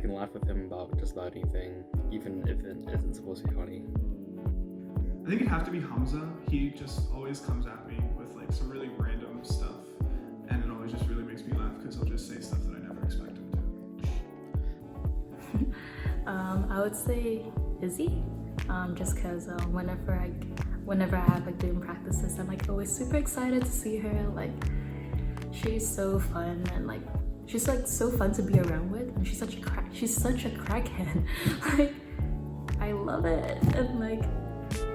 can laugh with him about just about anything, even if it isn't supposed to be funny. I think it'd have to be Hamzah. He just always comes at me with like some really random stuff, and it always just really makes me laugh because he'll just say stuff that I never expect him to. I would say Izzy, just because whenever I have like doing practices, I'm like always super excited to see her. Like she's so fun and like she's like so fun to be around with, and she's such a crackhead. Like I love it. And like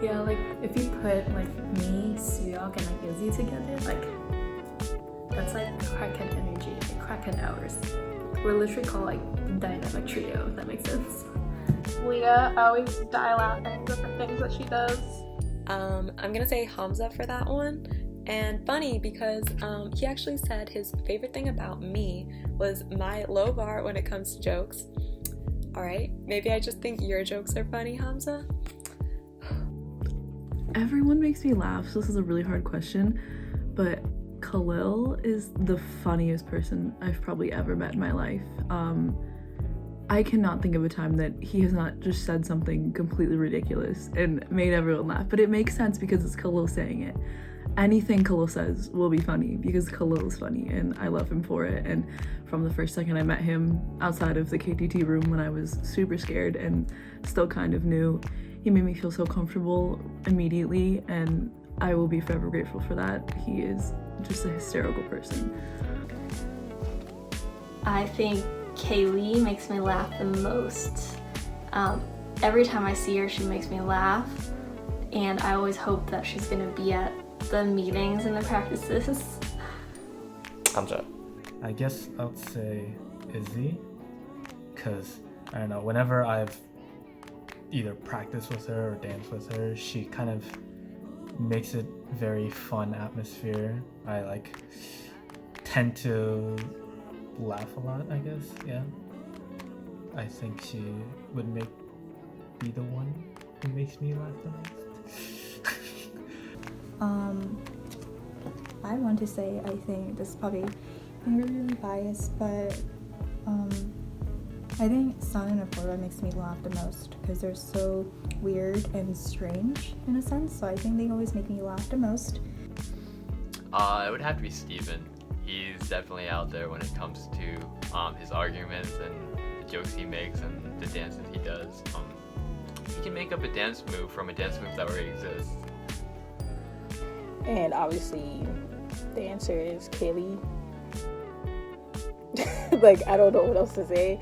yeah, like if you put like me, Suhyeok, and like Izzy together, like that's like crackhead energy, like crackhead hours. We're literally called like the dynamic trio, if that makes sense. Leah, I always die laughing with the things that she does. I'm gonna say Hamzah for that one. And funny because he actually said his favorite thing about me was my low bar when it comes to jokes. Alright, maybe I just think your jokes are funny, Hamzah? Everyone makes me laugh, so this is a really hard question, but Khalil is the funniest person I've probably ever met in my life. I cannot think of a time that he has not just said something completely ridiculous and made everyone laugh, but it makes sense because it's Khalil saying it. Anything Khalil says will be funny because Khalil is funny and I love him for it. And from the first second I met him outside of the KTT room when I was super scared and still kind of new, he made me feel so comfortable immediately, and I will be forever grateful for that. He is just a hysterical person. I think Kaylee makes me laugh the most. Every time I see her, she makes me laugh, and I always hope that she's gonna be at the meetings and the practices. Hamzah. I guess I would say Izzy, because I don't know, whenever I've either practiced with her or danced with her, she kind of makes it very fun atmosphere. I like tend to laugh a lot, I guess. Yeah, I think she would be the one who makes me laugh the most. I want to say, I think this is probably really biased, but I think Sun and Apoorva makes me laugh the most because they're so weird and strange in a sense, so I think they always make me laugh the most. It would have to be Steven. He's definitely out there when it comes to his arguments and the jokes he makes and the dances he does. He can make up a dance move from a dance move that already exists. And obviously, the answer is Kaylee. Like, I don't know what else to say.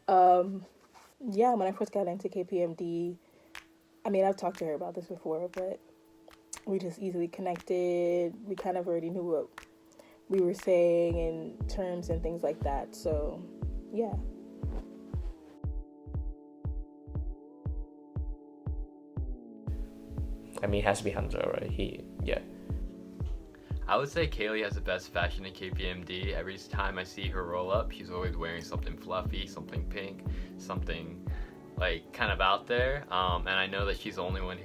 Yeah, when I first got into KPMD, I mean, I've talked to her about this before, but we just easily connected. We kind of already knew what we were saying in terms and things like that. So, yeah. I mean, it has to be Hamzah, right? Yeah. I would say Kaylee has the best fashion in KPMD. Every time I see her roll up, she's always wearing something fluffy, something pink, something like kind of out there. And I know that she's the only one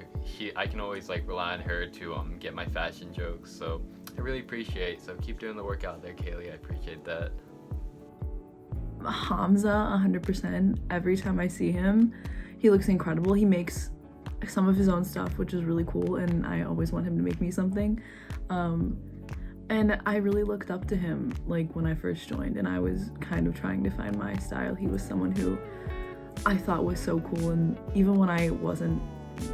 I can always like rely on her to get my fashion jokes. So I really appreciate. So keep doing the work out there, Kaylee. I appreciate that. Hamzah, 100%. Every time I see him, he looks incredible. He makes some of his own stuff, which is really cool, and I always want him to make me something. And I really looked up to him like when I first joined, and I was kind of trying to find my style. He was someone who I thought was so cool, and even when I wasn't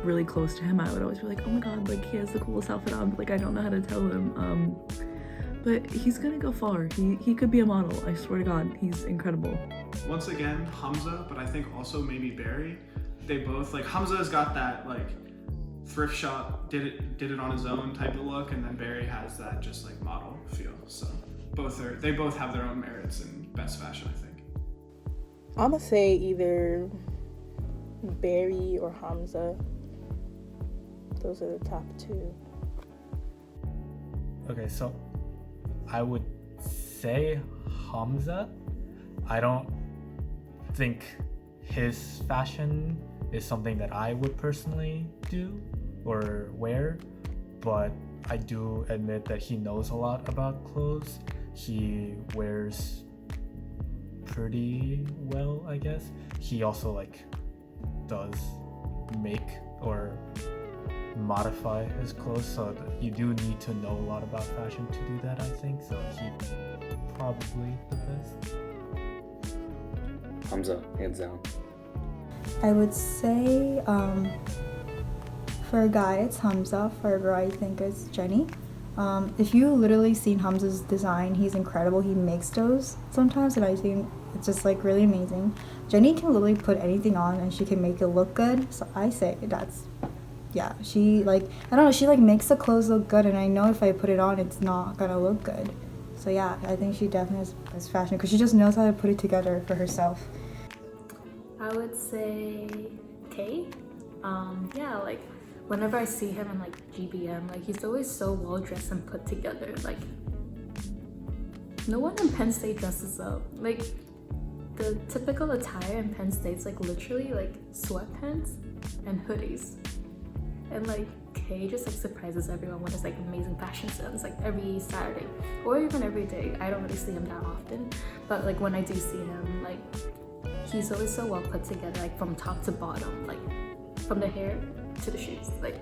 really close to him, I would always be like, oh my god, like he has the coolest outfit on, but like I don't know how to tell him. But he's gonna go far. He could be a model, I swear to god. He's incredible. Once again, Hamzah, but I think also maybe Barry. They both, like, Hamzah's got that like thrift shop, did it on his own type of look, and then Barry has that just like model feel. So they both have their own merits in best fashion, I think. I'm gonna say either Barry or Hamzah. Those are the top two. Okay, so I would say Hamzah. I don't think his fashion is something that I would personally do or wear, but I do admit that he knows a lot about clothes. He wears pretty well, I guess. He also like does make or modify his clothes, so you do need to know a lot about fashion to do that, I think. So he's probably the best. Hamzah, hands down. I would say for a guy it's Hamzah, for a girl I think it's Jenny. If you literally seen Hamzah's design, he's incredible. He makes those sometimes and I think it's just like really amazing. Jenny can literally put anything on and she can make it look good, so I say that's, yeah, she like, I don't know, she like makes the clothes look good and I know if I put it on it's not gonna look good. So yeah, I think she definitely has fashion because she just knows how to put it together for herself. I would say Kay. Yeah, like whenever I see him in like GBM, like he's always so well dressed and put together. Like no one in Penn State dresses up. Like the typical attire in Penn State's like literally like sweatpants and hoodies. And like Kay just like surprises everyone with his like amazing fashion sense like every Saturday or even every day. I don't really see him that often, but like when I do see him, like he's always so well put together, like from top to bottom, like from the hair to the shoes. Like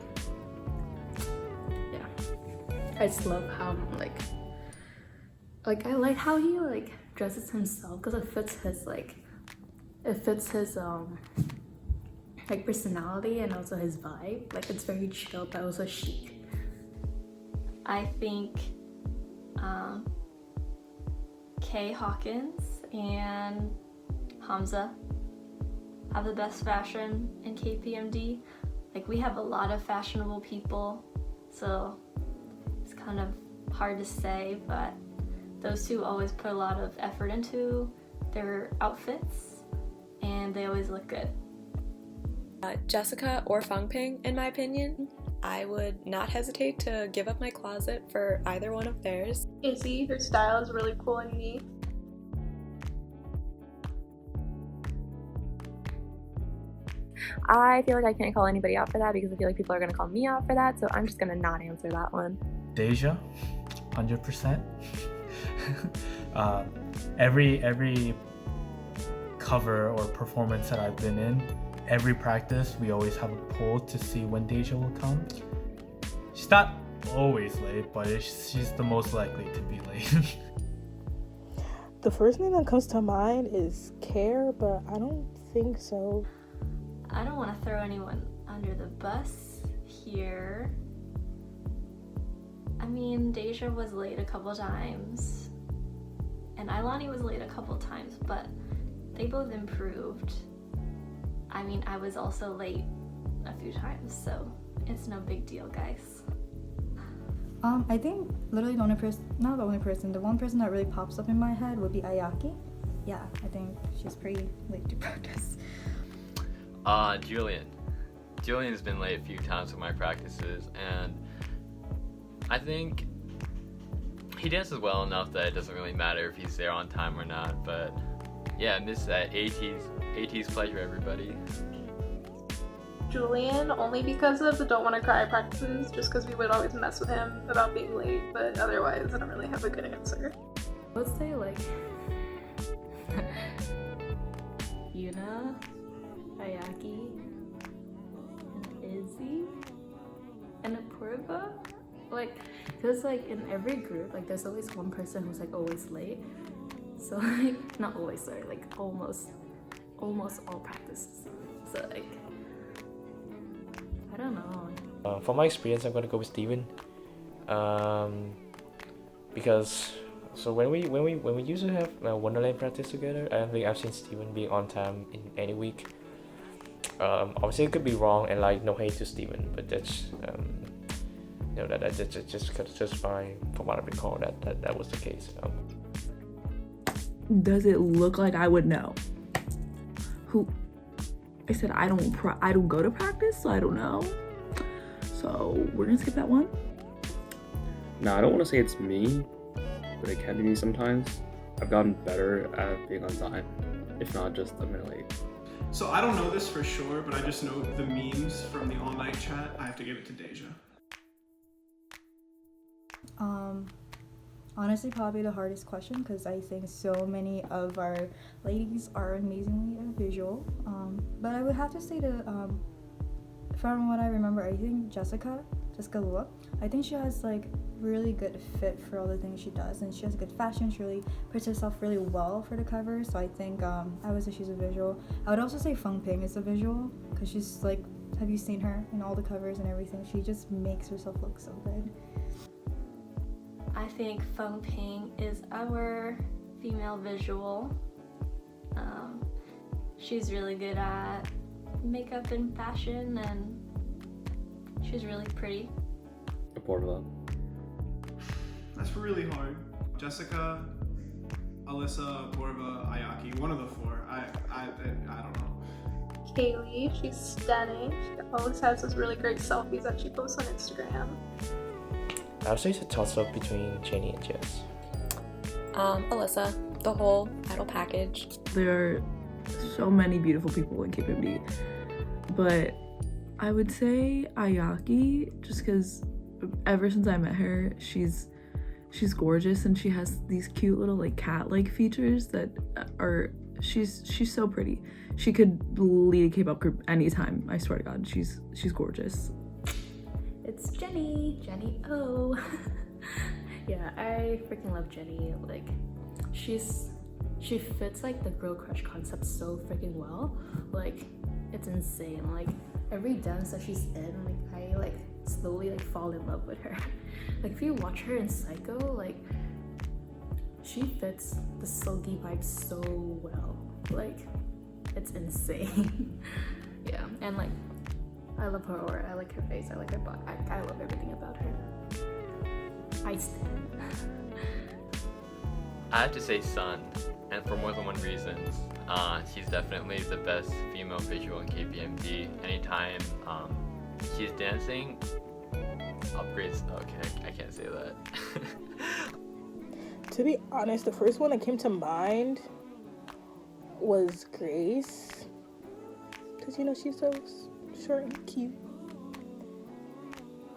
yeah, I just love how like I like how he like dresses himself because it fits his like like personality and also his vibe. Like it's very chill but also chic. I think Kay Hawkins and Hamzah have the best fashion in KPMD. Like we have a lot of fashionable people, so it's kind of hard to say, but those two always put a lot of effort into their outfits and they always look good. Jessica or Fangping, in my opinion. I would not hesitate to give up my closet for either one of theirs. Izzy, her style is really cool and unique. I feel like I can't call anybody out for that because I feel like people are going to call me out for that, so I'm just going to not answer that one. Deja, 100%. Every cover or performance that I've been in, every practice we always have a poll to see when Deja will come. She's not always late, but she's the most likely to be late. The first name that comes to mind is Care, but I don't think so. I don't want to throw anyone under the bus here. I mean, Deja was late a couple times, and Ailani was late a couple times, but they both improved. I mean, I was also late a few times, so it's no big deal, guys. I think literally the one person that really pops up in my head would be Ayaki. Yeah, I think she's pretty late to practice. Julian. Julian's been late a few times for my practices, and I think he dances well enough that it doesn't really matter if he's there on time or not, but yeah, miss that AT's pleasure, everybody. Julian, only because of the Don't Wanna Cry practices, just because we would always mess with him about being late, but otherwise I don't really have a good answer. I would say like Yuna, Ayaki, and Izzy, and Apoorva. Like, cause like in every group, like there's always one person who's like always late. So like, not always, sorry, like almost all practices. So like, I don't know. From my experience, I'm gonna go with Steven. Because so when we used to have Wonderland practice together, I don't think I've seen Steven be on time in any week. Obviously it could be wrong, and like no hate to Steven, but that's that's just fine. From what I recall, that was the case. Does it look like I would know? I said I don't go to practice, so I don't know. So we're gonna skip that one. No, I don't want to say it's me, but it can be me sometimes. I've gotten better at being on time, if not just a minute late. So I don't know this for sure, but I just know the memes from the all-night chat. I have to give it to Deja. honestly probably the hardest question because I think so many of our ladies are amazingly visual. But I would have to say from what I remember, I think Jessica Lua, I think she has like really good fit for all the things she does, and she has good fashion. She really puts herself really well for the cover, so I think I would say she's a visual. I would also say Feng Ping is a visual because she's like, have you seen her in all the covers and everything? She just makes herself look so good. I think Feng Ping is our female visual. She's really good at makeup and fashion, and she's really pretty. Apoorva. That's really hard. Jessica, Alissa, Apoorva, Ayaki, one of the four. I don't know. Kaylee, she's stunning. She always has those really great selfies that she posts on Instagram. I would say it's a toss-up between Jenny and Jess. Alissa, the whole idol package. There are so many beautiful people in KPMD, but I would say Ayaki, just because ever since I met her, she's gorgeous, and she has these cute little like cat-like features that are she's so pretty. She could lead a K-pop group anytime. I swear to God, she's gorgeous. It's Jenny O. Yeah, I freaking love Jenny. Like, she fits like the girl crush concept so freaking well. Like, it's insane. Like, every dance that she's in, like I like slowly like fall in love with her. Like, if you watch her in Psycho, like she fits the sulky vibe so well. Like, it's insane. Yeah, and like I love her aura, I like her face, I like her body, I love everything about her. I stand. I have to say Sun, and for more than one reason. She's definitely the best female visual in KPMD. Anytime she's dancing, upgrades. Okay, I can't say that. To be honest, the first one that came to mind was Grace, because you know she's so short and cute.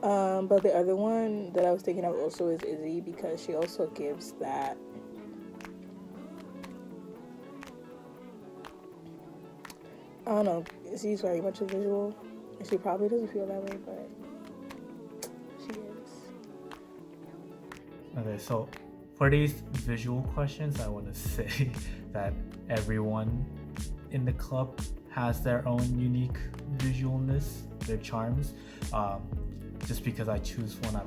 But the other one that I was thinking of also is Izzy, because she also gives that I don't know, Izzy's very much a visual, and she probably doesn't feel that way, but she is. Okay, so for these visual questions, I want to say that everyone in the club has their own unique visualness, their charms. Just because I choose one, I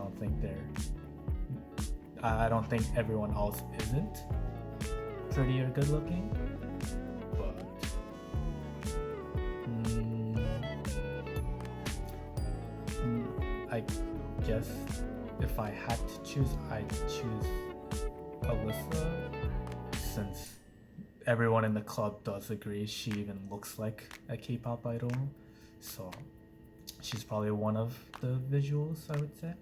don't think everyone else isn't pretty or good looking. But I guess if I had to choose, I'd choose Alissa, since everyone in the club does agree she even looks like a K-pop idol. So she's probably one of the visuals, I would say.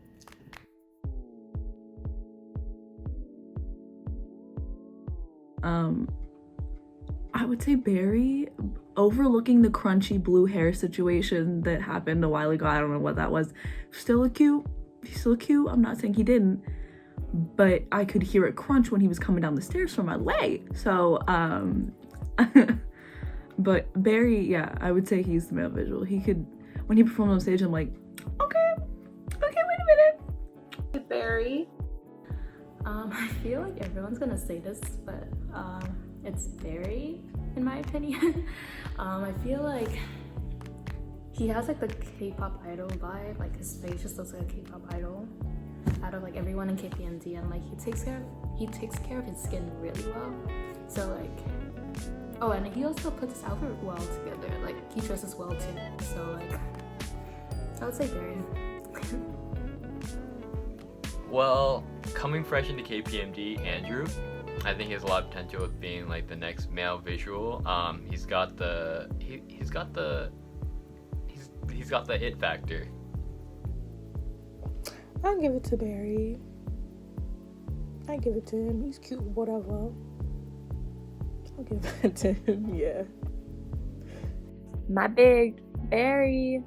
I would say Barry, overlooking the crunchy blue hair situation that happened a while ago. I don't know what that was. He's still cute. I'm not saying he didn't, but I could hear it crunch when he was coming down the stairs from my way. So, but Barry, yeah, I would say he's the male visual. He could, when he performed on stage, I'm like, okay, wait a minute. Barry. I feel like everyone's gonna say this, but it's Barry, in my opinion. I feel like he has like the K-pop idol vibe. Like, his face just looks like a K-pop idol out of like everyone in KPMD, and like he takes care of his skin really well. So like, oh, and he also puts his outfit well together. Like, he dresses well too. So like, I would say Barry. Well, coming fresh into KPMD, Andrew, I think he has a lot of potential of being like the next male visual. He's got the it factor. I'll give it to Barry. I give it to him. He's cute, whatever. I'll give it to him. Yeah. My big Barry.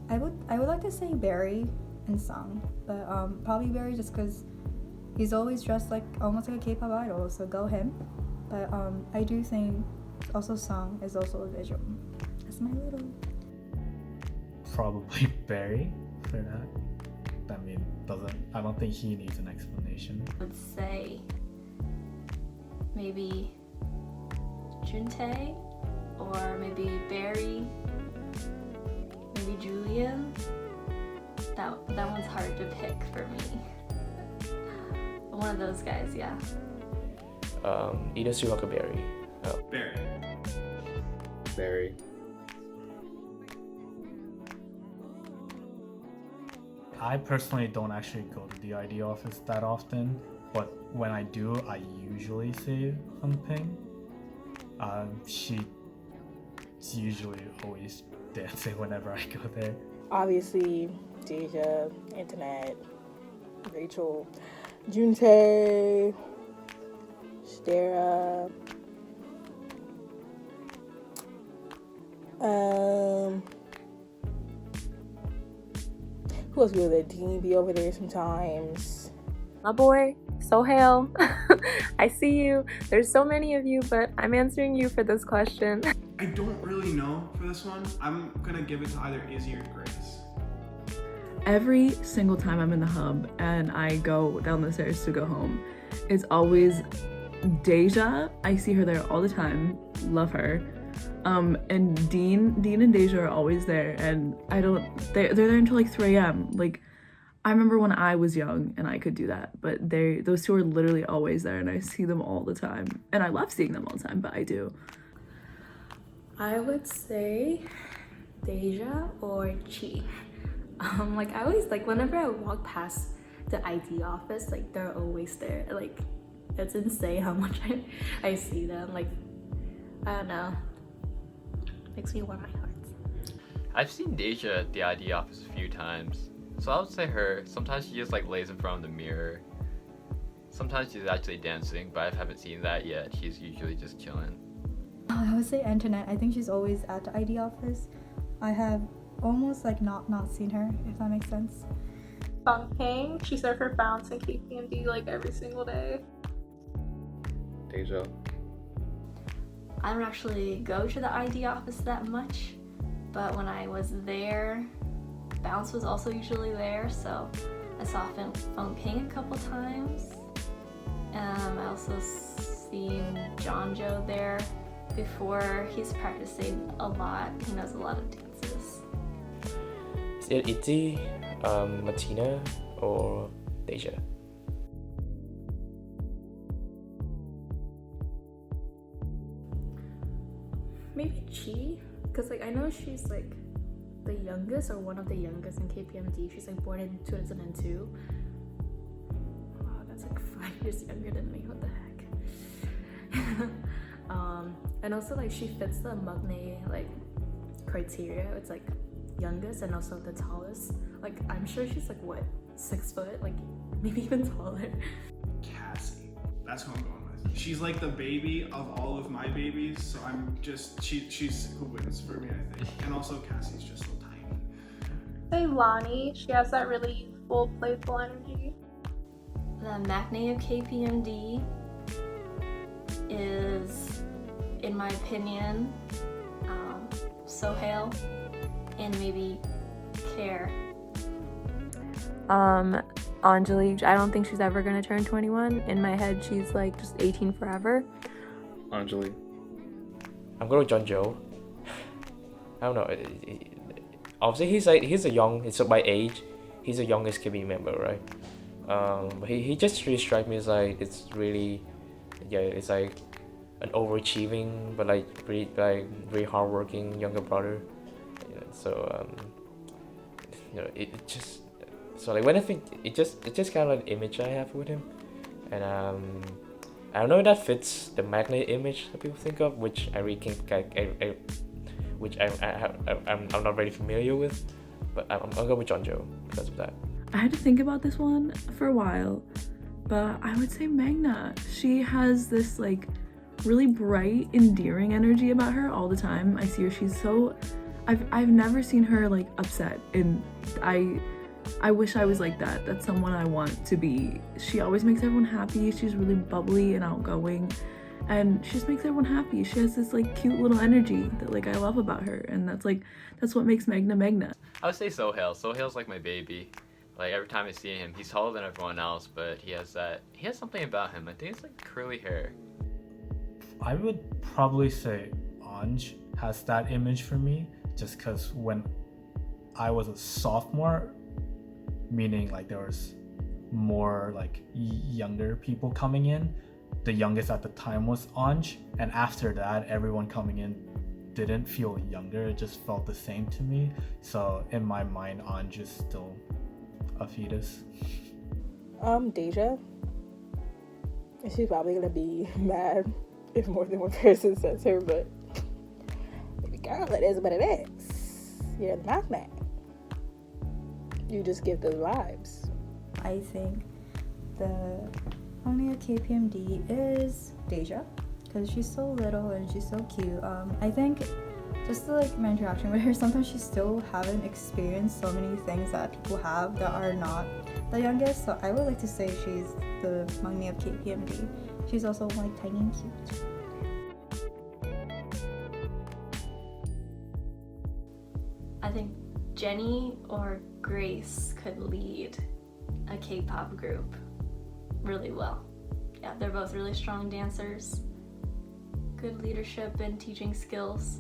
I would like to say Barry and Sung, but probably Barry just because he's always dressed like almost like a K-pop idol, so go him. But I do think also Sung is also a visual. That's my little. Probably Barry for that. I mean, I don't think he needs an explanation. I would say maybe Juntae, or maybe Barry, maybe Julian. That one's hard to pick for me. One of those guys, yeah. Either Suhyeok or Barry. Barry. Barry. I personally don't actually go to the ID office that often, but when I do, I usually see Ping. She's usually always dancing whenever I go there. Obviously, Deja, Internet, Rachel, Juntae, Stera. Who else be over there? Dean be over there sometimes. My boy, Suhyeok. I see you. There's so many of you, but I'm answering you for this question. I don't really know for this one. I'm gonna give it to either Izzy or Grace. Every single time I'm in the hub and I go down the stairs to go home, it's always Deja. I see her there all the time. Love her. And Dean and Deja are always there, and they're there until like 3 a.m. Like, I remember when I was young and I could do that, but those two are literally always there, and I see them all the time. And I love seeing them all the time, but I do. I would say Deja or Chi. Like, I always, like, whenever I walk past the ID office, like, they're always there. Like, it's insane how much I see them. Like, I don't know. Makes me warm my heart. I've seen Deja at the ID office a few times, so I would say her. Sometimes she just like lays in front of the mirror. Sometimes she's actually dancing, but I haven't seen that yet. She's usually just chilling. I would say Internet. I think she's always at the ID office. I have almost like not seen her, if that makes sense. Ping, she's there for bounce and KPMD like every single day. Deja. I don't actually go to the ID office that much, but when I was there, Bounce was also usually there, so I saw Ping a couple times. I also seen Johnjo there before. He's practicing a lot. He knows a lot of dances. Is it Izzy, Martina, or Deja? Maybe Chi, because like I know she's like the youngest or one of the youngest in KPMD. She's like born in 2002. Wow, that's like 5 years younger than me. What the heck? And also like she fits the Magne like criteria. It's like youngest and also the tallest. Like I'm sure she's like what, 6 foot, like maybe even taller. Cassie. That's who I'm going with. She's like the baby of all of my babies, so I'm just she's who wins for me, I think. And also Cassie's just so tiny. Say Lonnie. She has that really full, playful energy. The Magne of KPMD is, in my opinion, Suhyeok and maybe Care. Anjali, I don't think she's ever gonna turn 21. In my head, she's like just 18 forever. Anjali. I'm going with Johnjo. I don't know. Obviously, he's by age, he's the youngest KB member, right? But he just really strikes me as like it's like an overachieving but like very hardworking younger brother. So it just. So like when I think it's just kind of like the image I have with him, and I don't know if that fits the Magne image that people think of, which I really think I'm not very familiar with, but I'm gonna go with Johnjo because of that. I had to think about this one for a while, but I would say Magna. She has this like really bright, endearing energy about her all the time. I see her, she's so I've never seen her like upset, and I wish I was like that. That's someone I want to be. She always makes everyone happy. She's really bubbly and outgoing, and she just makes everyone happy. She has this like cute little energy that like I love about her, and that's what makes Magna Magna. I would say Suhyeok. Suhyeok's like my baby. Like every time I see him, he's taller than everyone else, but he has something about him. I think it's like curly hair. I would probably say Anj has that image for me, just because when I was a sophomore, meaning like there was more like younger people coming in, the youngest at the time was Anj, and after that everyone coming in didn't feel younger, it just felt the same to me. So in my mind, Anj is still a fetus. Deja. She's probably gonna be mad if more than one person says her, but baby girl, it is what it is. You're the magnet. You just give those vibes. I think the only at KPMD is Deja, because she's so little and she's so cute. I think just like my interaction with her, sometimes she still haven't experienced so many things that people have that are not the youngest. So I would like to say she's the mommy of KPMD. She's also like tiny and cute. I think Jenny or Grace could lead a K-pop group really well. Yeah, they're both really strong dancers, good leadership and teaching skills.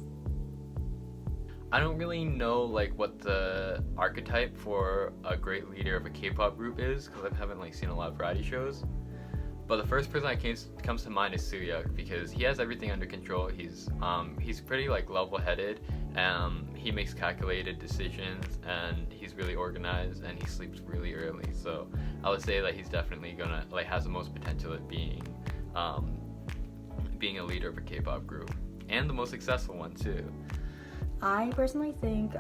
I don't really know like what the archetype for a great leader of a K-pop group is, because I haven't like seen a lot of variety shows. But the first person that comes to mind is Suhyeok, because he has everything under control. He's pretty like level-headed. He makes calculated decisions, and he's really organized, and he sleeps really early. So I would say that he's definitely gonna like has the most potential at being a leader of a K-pop group, and the most successful one too. I personally think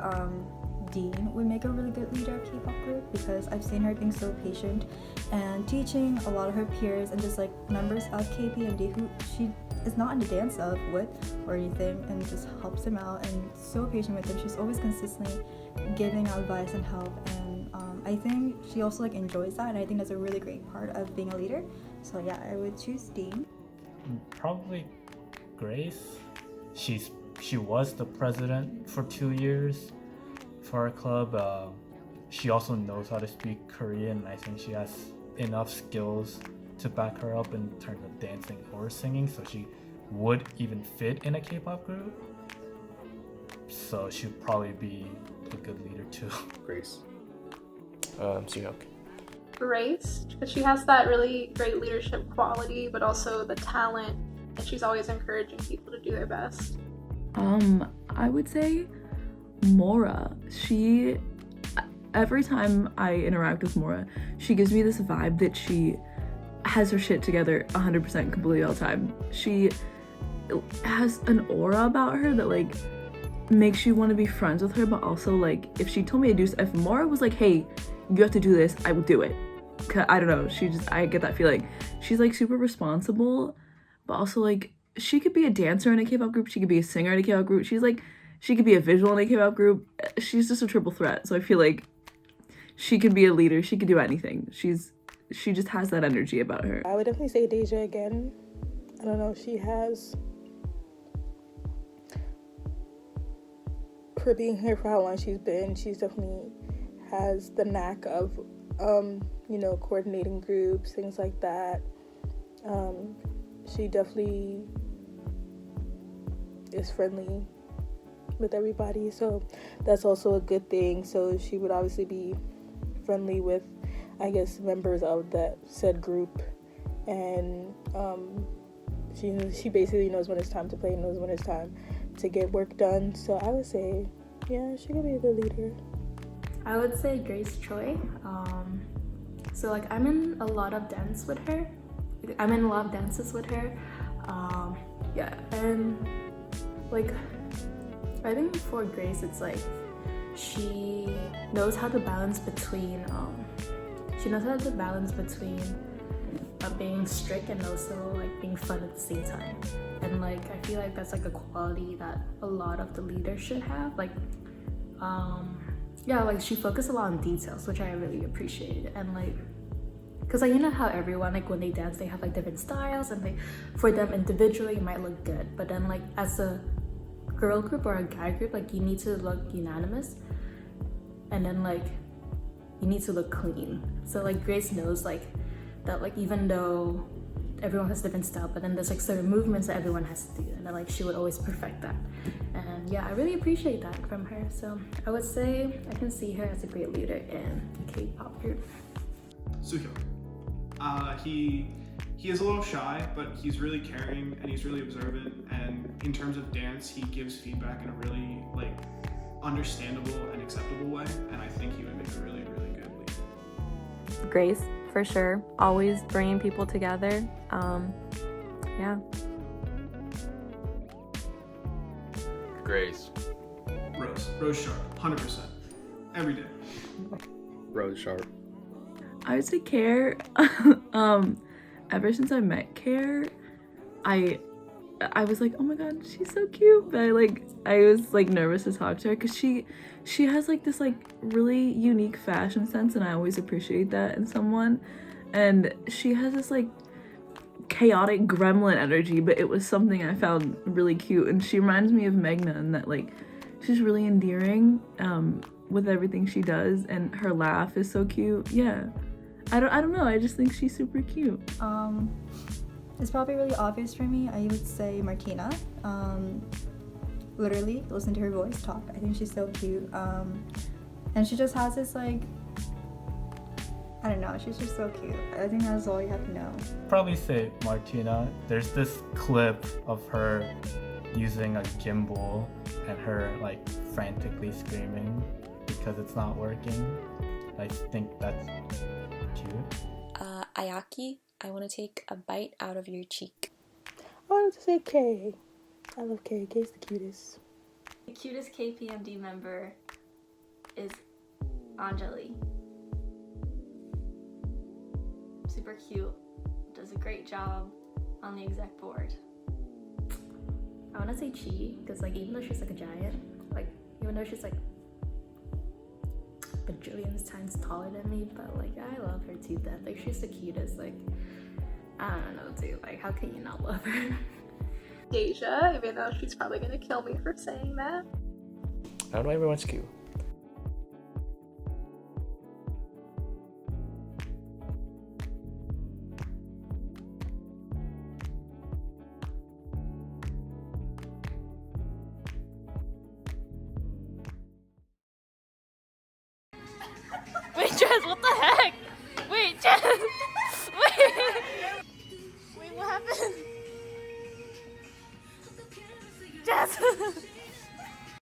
Dean would make a really good leader of K-pop group, because I've seen her being so patient and teaching a lot of her peers and just like members of KPMD who she is not in the dance of with or anything, and just helps them out and so patient with them. She's always consistently giving advice and help, and I think she also like enjoys that, and I think that's a really great part of being a leader. So yeah, I would choose Dean. Probably Grace. She was the president for 2 years for our club. She also knows how to speak Korean, and I think she has enough skills to back her up in terms of dancing or singing, so she would even fit in a K-pop group. So she'd probably be a good leader too. Grace. Suhyeok. Grace, because she has that really great leadership quality, but also the talent, and she's always encouraging people to do their best. I would say Mora. Every time I interact with Mora, she gives me this vibe that she has her shit together 100% completely all the time. She has an aura about her that like makes you want to be friends with her, but also like if she told me to do, if Mora was like, hey, you have to do this, I would do it. I don't know, I get that feeling. She's like super responsible, but also like she could be a dancer in a K-pop group, she could be a singer in a K-pop group, she could be a visual in a K-pop group. She's just a triple threat, so I feel like she could be a leader, she could do anything. She just has that energy about her. I would definitely say Deja again. I don't know, she has, for being here for how long she's been, she's definitely has the knack of coordinating groups, things like that. She definitely is friendly with everybody, so that's also a good thing. So she would obviously be friendly with, I guess, members of that said group, and she basically knows when it's time to play, knows when it's time to get work done. So I would say, yeah, she could be a good leader. I would say Grace Choi. So like I'm in a lot of dances with her. Yeah, and like I think for Grace, it's like she knows how to balance between being strict and also like being fun at the same time. And like I feel like that's like a quality that a lot of the leaders should have. Like yeah, like she focused a lot on details, which I really appreciated. And like, because like, you know how everyone, like when they dance, they have like different styles, and like for them individually it might look good, but then like as a girl group or a guy group, like you need to look unanimous, and then like you need to look clean. So like Grace knows like that, like even though everyone has different style, but then there's like certain movements that everyone has to do, and then like she would always perfect that. And yeah, I really appreciate that from her. So I would say I can see her as a great leader in a K-pop group. Suhyeok. He is a little shy, but he's really caring and he's really observant. And in terms of dance, he gives feedback in a really like understandable and acceptable way. And I think he would make a really, really good leader. Grace, for sure. Always bringing people together. Yeah. Grace. Rose sharp, 100%, every day. Rose sharp. I would say Care. Ever since I met Care, I was like, oh my god, she's so cute. But I was like nervous to talk to her because she has like this like really unique fashion sense, and I always appreciate that in someone. And she has this like chaotic gremlin energy, but it was something I found really cute. And she reminds me of Meghna in that like she's really endearing with everything she does, and her laugh is so cute. Yeah. I don't know, I just think she's super cute. It's probably really obvious for me. I would say Martina. Literally, listen to her voice talk. I think she's so cute. And she just has this like, I don't know, she's just so cute. I think that's all you have to know. Probably say Martina. There's this clip of her using a gimbal and her like frantically screaming because it's not working. I think that's cute. Ayaki, I want to take a bite out of your cheek. I wanted to say Kay. I love Kay. Kay's the cutest. The cutest KPMD member is Anjali. Super cute. Does a great job on the exec board. I want to say Chi, because like even though she's like a giant, like even though she's like bajillions times taller than me, but like I love her to death. Like she's the cutest. Like I don't know, dude. Like how can you not love her? Deja, even though she's probably gonna kill me for saying that. I don't know, everyone's cute. Wait, Jess, what the heck? Wait, Jess!